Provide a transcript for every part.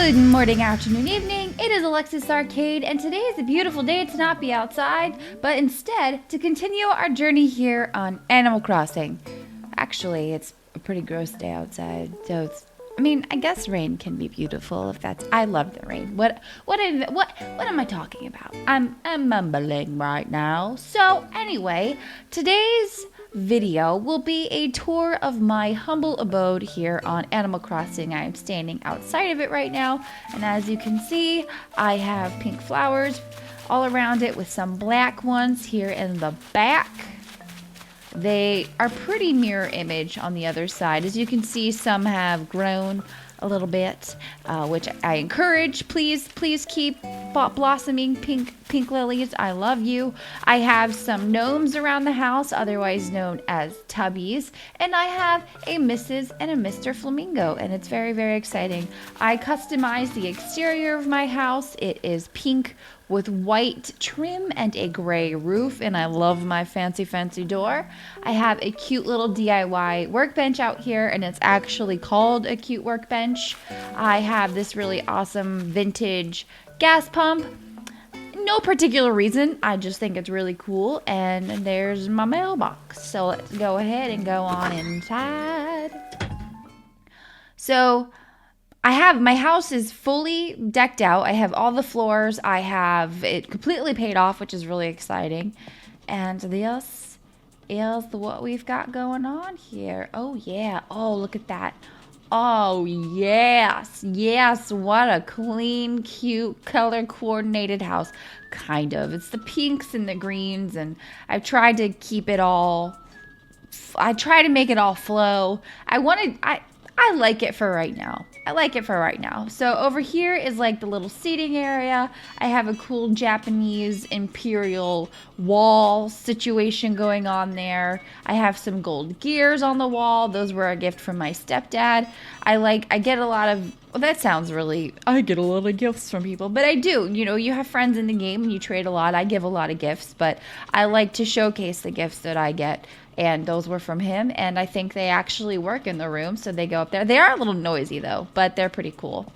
Good morning, afternoon, evening. It is Alexis Arcade, and today is a beautiful day to not be outside, but instead to continue our journey here on Animal Crossing. Actually, it's a pretty gross day outside, so I guess rain can be beautiful if that's. I love the rain. What am I talking about? I'm mumbling right now. So anyway, today's video will be a tour of my humble abode here on Animal Crossing. I am standing outside of it right now, and as you can see, I have pink flowers all around it with some black ones here in the back. They are pretty mirror image on the other side. As you can see, some have grown a little bit, which I encourage. Please keep blossoming pink lilies. I love you. I have some gnomes around the house, otherwise known as tubbies, and I have a Mrs. and a Mr. Flamingo, and it's very, very exciting. I customized the exterior of my house. It is pink with white trim and a gray roof, and I love my fancy door. I have a cute little DIY workbench out here, and it's actually called a cute workbench. I have this really awesome vintage gas pump. No particular reason, I just think it's really cool, and there's my mailbox. So let's go ahead and go on inside. So my house is fully decked out. I have all the floors. I have it completely paid off, which is really exciting. And this is what we've got going on here. Oh, yeah. Oh, look at that. Oh, yes. Yes, what a clean, cute, color-coordinated house. Kind of. It's the pinks and the greens, and I've tried to keep it all. I try to make it all flow. I like it for right now. So over here is like the little seating area. I have a cool Japanese imperial wall situation going on there. I have some gold gears on the wall. Those were a gift from my stepdad. I get a lot of, well, that sounds really, I get a lot of gifts from people, but I do. You know, you have friends in the game and you trade a lot. I give a lot of gifts, but I like to showcase the gifts that I get. And those were from him, and I think they actually work in the room, so they go up there. They are a little noisy, though, but they're pretty cool.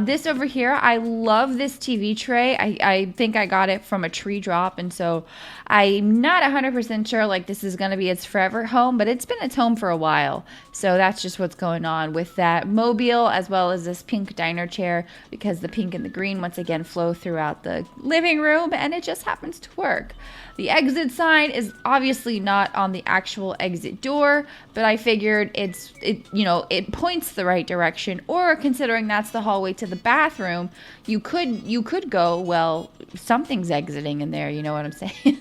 This over here, I love this TV tray. I think I got it from a tree drop, and so I'm not 100% sure, like, this is going to be its forever home, but it's been its home for a while. So that's just what's going on with that mobile, as well as this pink diner chair, because the pink and the green, once again, flow throughout the living room, and it just happens to work. The exit sign is obviously not on the actual exit door, but I figured it points the right direction, or considering that's the hallway to the bathroom, you could go, well, something's exiting in there, you know what I'm saying?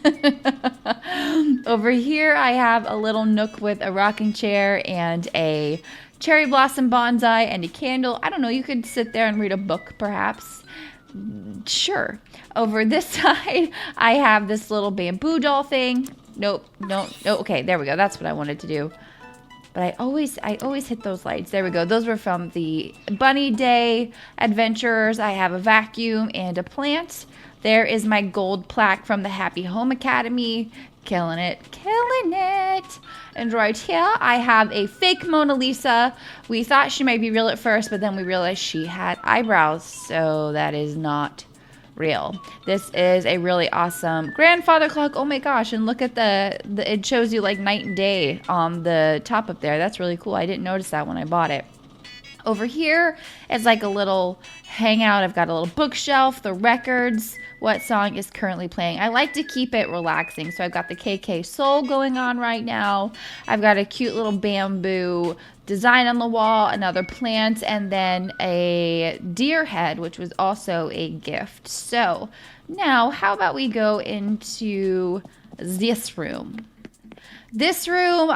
Over here I have a little nook with a rocking chair and a cherry blossom bonsai and a candle. I don't know, you could sit there and read a book perhaps. Sure. Over this side, I have this little bamboo doll thing. Nope. Okay, there we go. That's what I wanted to do. But I always hit those lights. There we go. Those were from the Bunny Day Adventures. I have a vacuum and a plant. There is my gold plaque from the Happy Home Academy. Killing it. And right here, I have a fake Mona Lisa. We thought she might be real at first, but then we realized she had eyebrows, so that is not real. This is a really awesome grandfather clock. Oh my gosh, and look at it shows you like night and day on the top up there. That's really cool. I didn't notice that when I bought it. Over here is like a little hangout. I've got a little bookshelf, the records, what song is currently playing. I like to keep it relaxing, so I've got the KK Soul going on right now. I've got a cute little bamboo design on the wall, another plant, and then a deer head, which was also a gift. So now, how about we go into this room? This room,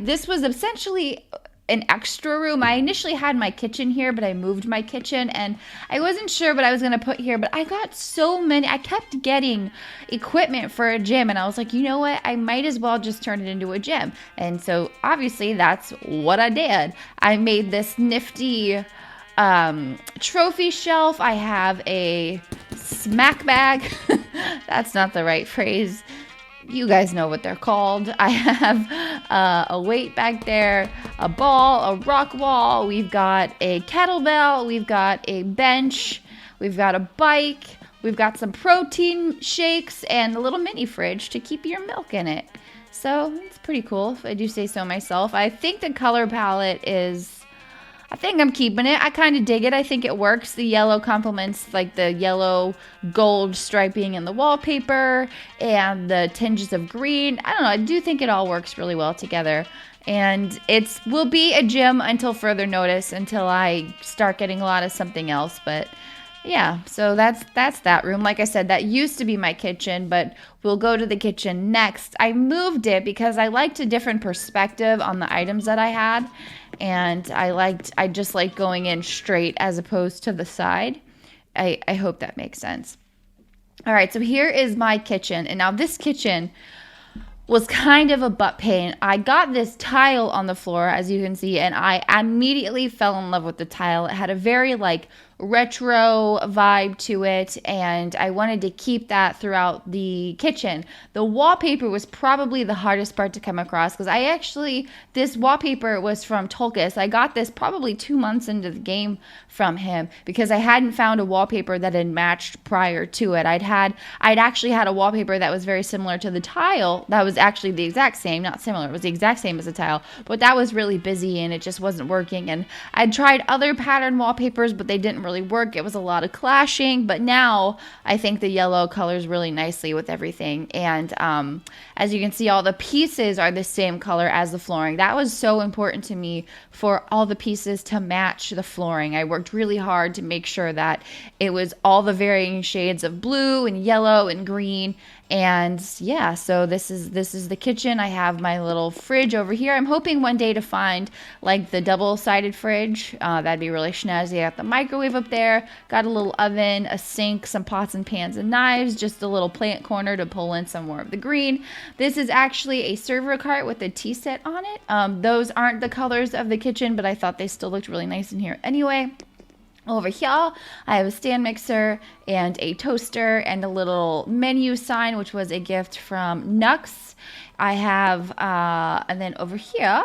this was essentially an extra room. I initially had my kitchen here, but I moved my kitchen, and I wasn't sure what I was going to put here, but I got so many. I kept getting equipment for a gym, and I was like, you know what? I might as well just turn it into a gym. And so obviously that's what I did. I made this nifty trophy shelf. I have a smack bag. That's not the right phrase. You guys know what they're called. I have a weight back there, a ball, a rock wall. We've got a kettlebell. We've got a bench. We've got a bike. We've got some protein shakes and a little mini fridge to keep your milk in it. So it's pretty cool, if I do say so myself. I think the color palette I think I'm keeping it. I kind of dig it. I think it works. The yellow complements like the yellow gold striping in the wallpaper and the tinges of green. I don't know. I do think it all works really well together. And it will be a gym until further notice, until I start getting a lot of something else. But yeah, so that's that room. Like I said, that used to be my kitchen, but we'll go to the kitchen next. I moved it because I liked a different perspective on the items that I had, and I just like going in straight as opposed to the side. I hope that makes sense. All right, so here is my kitchen, and now this kitchen was kind of a butt pain. I got this tile on the floor, as you can see, and I immediately fell in love with the tile. It had a very retro vibe to it, and I wanted to keep that throughout the kitchen. The wallpaper was probably the hardest part to come across, because this wallpaper was from Tulkus. I got this probably 2 months into the game from him, because I hadn't found a wallpaper that had matched prior to it. I'd actually had a wallpaper that was very similar to the tile, that was actually the exact same, not similar, it was the exact same as the tile, but that was really busy and it just wasn't working. And I'd tried other pattern wallpapers, but they didn't really work. It was a lot of clashing, but now I think the yellow colors really nicely with everything. And as you can see, all the pieces are the same color as the flooring. That was so important to me, for all the pieces to match the flooring. I worked really hard to make sure that it was all the varying shades of blue and yellow and green. And yeah, so this is the kitchen. I have my little fridge over here. I'm hoping one day to find the double-sided fridge. That'd be really snazzy. I got the microwave up there, got a little oven, a sink, some pots and pans and knives, just a little plant corner to pull in some more of the green. This is actually a server cart with a tea set on it. Those aren't the colors of the kitchen, but I thought they still looked really nice in here anyway. Over here, I have a stand mixer and a toaster and a little menu sign, which was a gift from Nux. I have, and then over here,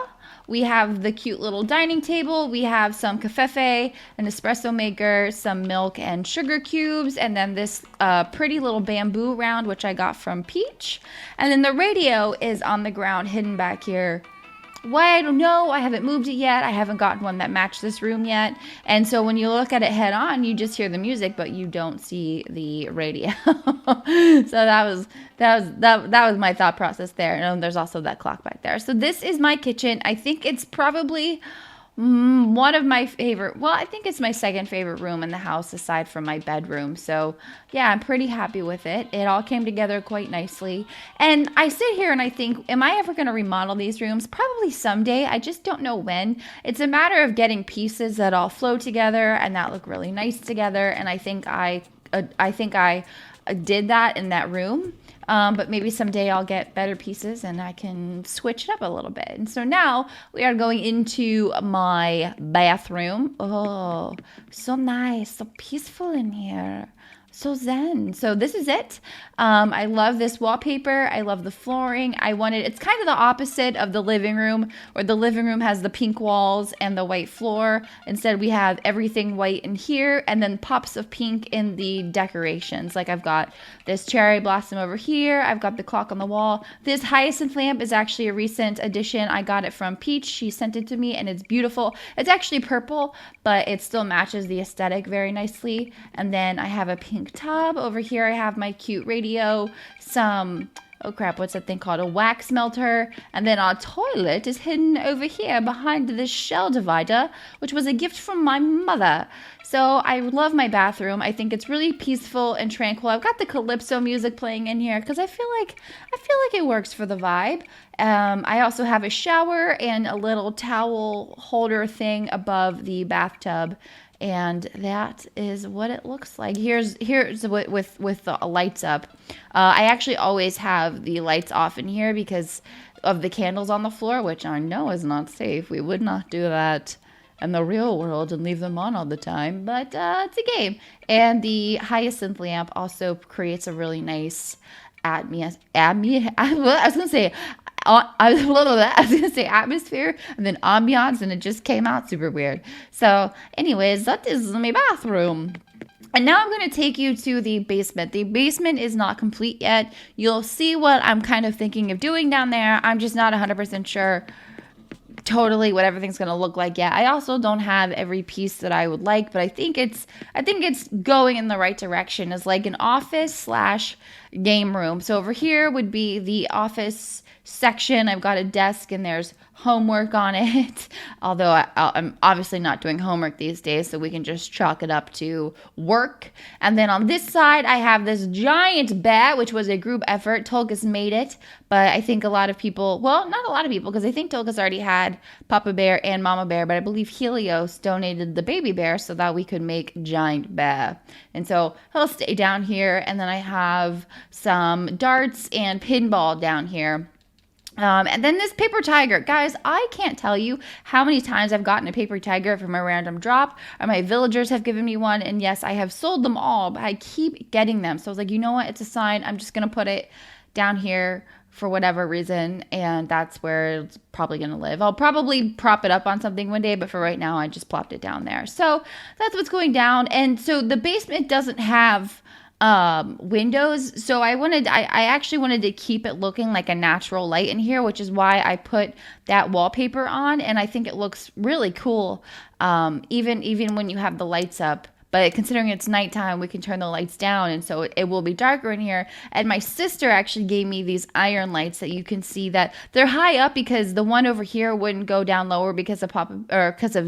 we have the cute little dining table. We have some cafefe, an espresso maker, some milk and sugar cubes, and then this pretty little bamboo round, which I got from Peach. And then the radio is on the ground, hidden back here. Why, I don't know. I haven't moved it yet. I haven't gotten one that matched this room yet. And so when you look at it head on, you just hear the music, but you don't see the radio. So that was my thought process there. And there's also that clock back there. So this is my kitchen. I think it's probably one of my favorite, well, I think it's my second favorite room in the house aside from my bedroom. So yeah, I'm pretty happy with it. It all came together quite nicely. And I sit here and I think, am I ever going to remodel these rooms? Probably someday. I just don't know when. It's a matter of getting pieces that all flow together and that look really nice together. And I think I did that in that room. But maybe someday I'll get better pieces and I can switch it up a little bit. And so now we are going into my bathroom. Oh, so nice, so peaceful in here. So zen. So this is it. I love this wallpaper. I love the flooring. It's kind of the opposite of the living room, where the living room has the pink walls and the white floor. Instead, we have everything white in here and then pops of pink in the decorations. Like I've got this cherry blossom over here. I've got the clock on the wall. This hyacinth lamp is actually a recent addition. I got it from Peach. She sent it to me and it's beautiful. It's actually purple, but it still matches the aesthetic very nicely. And then I have a pink tub. Over here I have my cute radio, some, oh crap, what's that thing called? A wax melter. And then our toilet is hidden over here behind this shell divider, which was a gift from my mother. So I love my bathroom. I think it's really peaceful and tranquil. I've got the calypso music playing in here because I feel like it works for the vibe. I also have a shower and a little towel holder thing above the bathtub. And that is what it looks like. Here's with the lights up. I actually always have the lights off in here because of the candles on the floor, which I know is not safe. We would not do that in the real world and leave them on all the time, but it's a game. And the hyacinth lamp also creates a really nice I was gonna say atmosphere and then ambiance, and it just came out super weird. So, anyways, that is my bathroom. And now I'm going to take you to the basement. The basement is not complete yet. You'll see what I'm kind of thinking of doing down there. I'm just not 100% sure totally what everything's going to look like yet. I also don't have every piece that I would like, but I think it's going in the right direction. It's like an office slash game room. So over here would be the office section. I've got a desk and there's homework on it. Although I'm obviously not doing homework these days, so we can just chalk it up to work. And then on this side, I have this giant bat, which was a group effort. Tolka's made it, but I think a lot of people, well, not a lot of people, because I think Tolka's already had Papa Bear and Mama Bear, but I believe Helios donated the baby bear so that we could make giant bear. And so he'll stay down here. And then I have some darts and pinball down here. And then this paper tiger. Guys, I can't tell you how many times I've gotten a paper tiger from a random drop, or my villagers have given me one, and yes, I have sold them all, but I keep getting them. So I was like, you know what? It's a sign. I'm just going to put it down here for whatever reason, and that's where it's probably going to live. I'll probably prop it up on something one day, but for right now, I just plopped it down there. So that's what's going down. And so the basement doesn't have windows, so I actually wanted to keep it looking like a natural light in here, which is why I put that wallpaper on, and I think it looks really cool, even when you have the lights up. But considering it's nighttime, we can turn the lights down, and so it will be darker in here. And my sister actually gave me these iron lights that you can see that they're high up, because the one over here wouldn't go down lower because of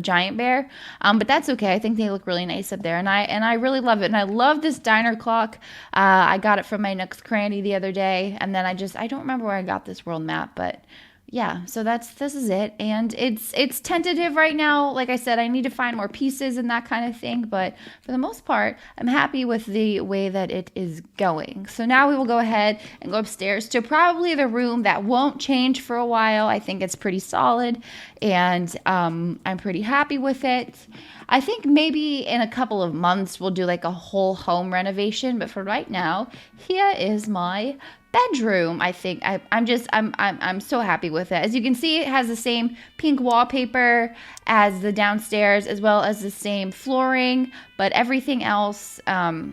Giant Bear. But that's okay. I think they look really nice up there, and I really love it. And I love this diner clock. I got it from my Nook's Cranny the other day, and then I don't remember where I got this world map, but yeah, so this is it, and it's tentative right now. Like I said, I need to find more pieces and that kind of thing, but for the most part, I'm happy with the way that it is going. So now we will go ahead and go upstairs to probably the room that won't change for a while. I think it's pretty solid, and I'm pretty happy with it. I think maybe in a couple of months we'll do like a whole home renovation, but for right now, here is my bedroom. I think I'm so happy with it. As you can see, it has the same pink wallpaper as the downstairs, as well as the same flooring, but everything else, I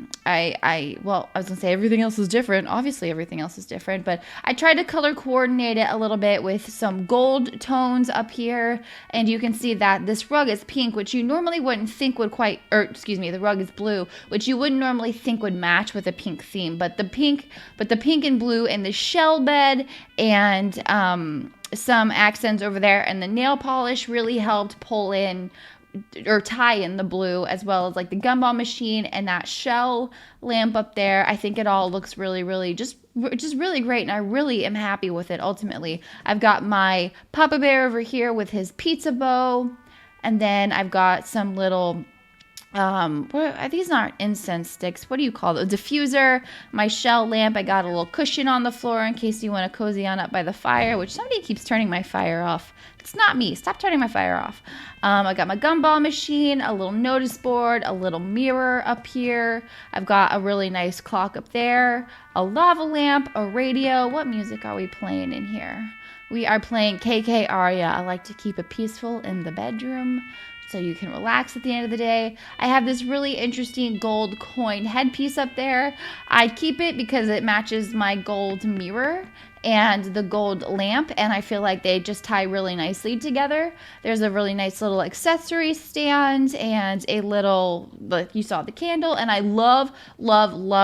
was gonna say everything else is different. Obviously everything else is different, but I tried to color coordinate it a little bit with some gold tones up here, and you can see that this rug is pink, which you normally wouldn't think would the rug is blue, which you wouldn't normally think would match with a pink theme, but the pink and blue and the shell bed and some accents over there, and the nail polish really helped pull in or tie in the blue, as well as like the gumball machine and that shell lamp up there. I think it all looks really, really just really great, and I really am happy with it ultimately. I've got my Papa Bear over here with his pizza bow, and then I've got some little these aren't incense sticks. What do you call those? Diffuser, my shell lamp. I got a little cushion on the floor in case you want to cozy on up by the fire, which somebody keeps turning my fire off. It's not me. Stop turning my fire off. I got my gumball machine, a little notice board, a little mirror up here. I've got a really nice clock up there, a lava lamp, a radio. What music are we playing in here? We are playing KK Arya. I like to keep it peaceful in the bedroom, so you can relax at the end of the day. I have this really interesting gold coin headpiece up there. I keep it because it matches my gold mirror and the gold lamp, and I feel like they just tie really nicely together. There's a really nice little accessory stand and a little, like you saw the candle, and I love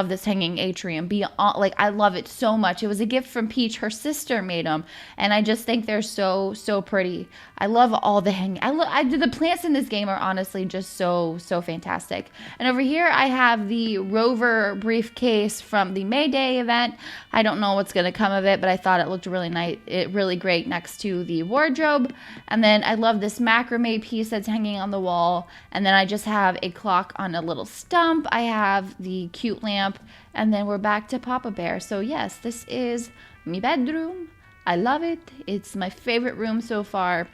this hanging atrium. I love it so much. It was a gift from Peach. Her sister made them, and I just think they're so pretty. I love all the hanging. The plants in this game are honestly just so fantastic. And over here I have the Rover briefcase from the May Day event. I don't know what's gonna come of it, but I thought it looked really nice, really great next to the wardrobe. And then I love this macrame piece that's hanging on the wall. And then I just have a clock on a little stump. I have the cute lamp, and then we're back to Papa Bear. So yes, this is my bedroom. I love it. It's my favorite room so far.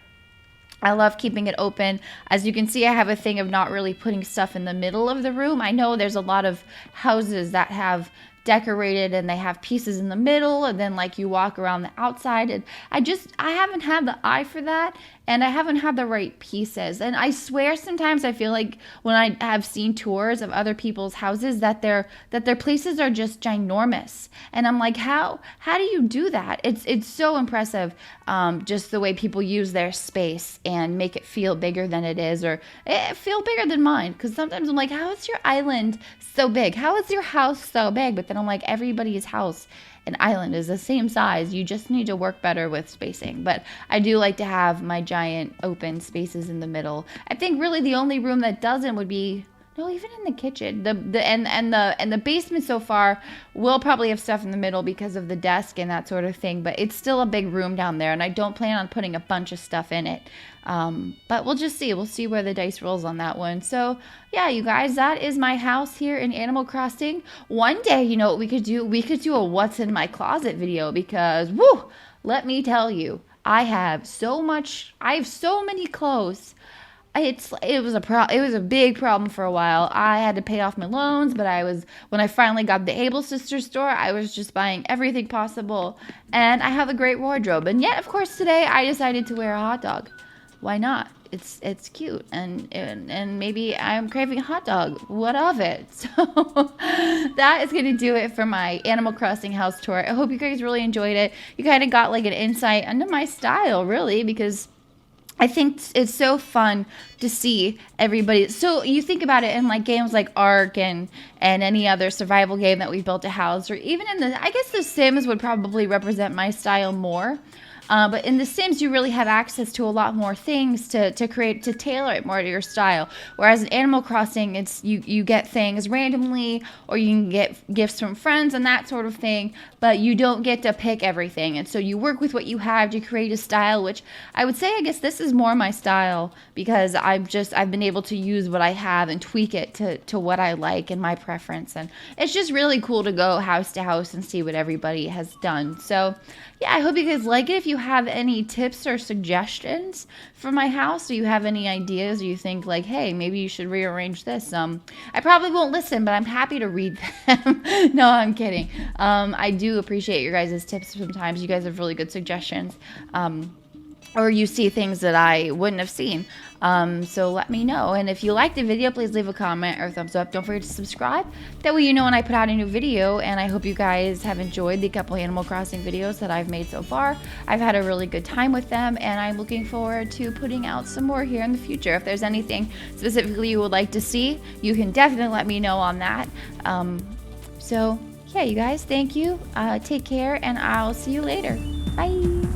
I love keeping it open. As you can see, I have a thing of not really putting stuff in the middle of the room. I know there's a lot of houses that have decorated, and they have pieces in the middle, and then like you walk around the outside. And I haven't had the eye for that, and I haven't had the right pieces. And I swear sometimes I feel like when I have seen tours of other people's houses that their places are just ginormous, and I'm like, how do you do that? It's so impressive, just the way people use their space and make it feel bigger than it is, or feel bigger than mine. Because sometimes I'm like, how is your island so big? How is your house so big? But then I'm like, everybody's house and island is the same size. You just need to work better with spacing. But I do like to have my giant open spaces in the middle. I think really the only room that doesn't would be, no, even in the kitchen. The basement so far will probably have stuff in the middle because of the desk and that sort of thing, but it's still a big room down there, and I don't plan on putting a bunch of stuff in it. But we'll just see. We'll see where the dice rolls on that one. So yeah, you guys, that is my house here in Animal Crossing. One day, you know what we could do? We could do a what's in my closet video, because woo, let me tell you, I have so many clothes. It was a big problem for a while. I had to pay off my loans, but when I finally got the Able Sisters store, I was just buying everything possible, and I have a great wardrobe. And yet, of course, today I decided to wear a hot dog. Why not? It's cute, and maybe I'm craving a hot dog. What of it? So that is going to do it for my Animal Crossing house tour. I hope you guys really enjoyed it. You kind of got like an insight into my style, really, because I think it's so fun to see everybody. So you think about it in like games like Ark and any other survival game that we built a house, or even I guess The Sims would probably represent my style more. But in The Sims, you really have access to a lot more things to tailor it more to your style. Whereas in Animal Crossing, it's you get things randomly, or you can get gifts from friends and that sort of thing, but you don't get to pick everything. And so you work with what you have to create a style, which I would say, I guess this is more my style, because I've been able to use what I have and tweak it to what I like and my preference. And it's just really cool to go house to house and see what everybody has done. So yeah, I hope you guys like it. If you have any tips or suggestions for my house, or you have any ideas, or you think like, hey, maybe you should rearrange this, I probably won't listen, but I'm happy to read them. No, I'm kidding. I do appreciate your guys' tips sometimes. You guys have really good suggestions. Or you see things that I wouldn't have seen. So let me know. And if you liked the video, please leave a comment or a thumbs up. Don't forget to subscribe. That way you know when I put out a new video. And I hope you guys have enjoyed the couple Animal Crossing videos that I've made so far. I've had a really good time with them, and I'm looking forward to putting out some more here in the future. If there's anything specifically you would like to see, you can definitely let me know on that. So yeah, you guys, thank you. Take care, and I'll see you later. Bye.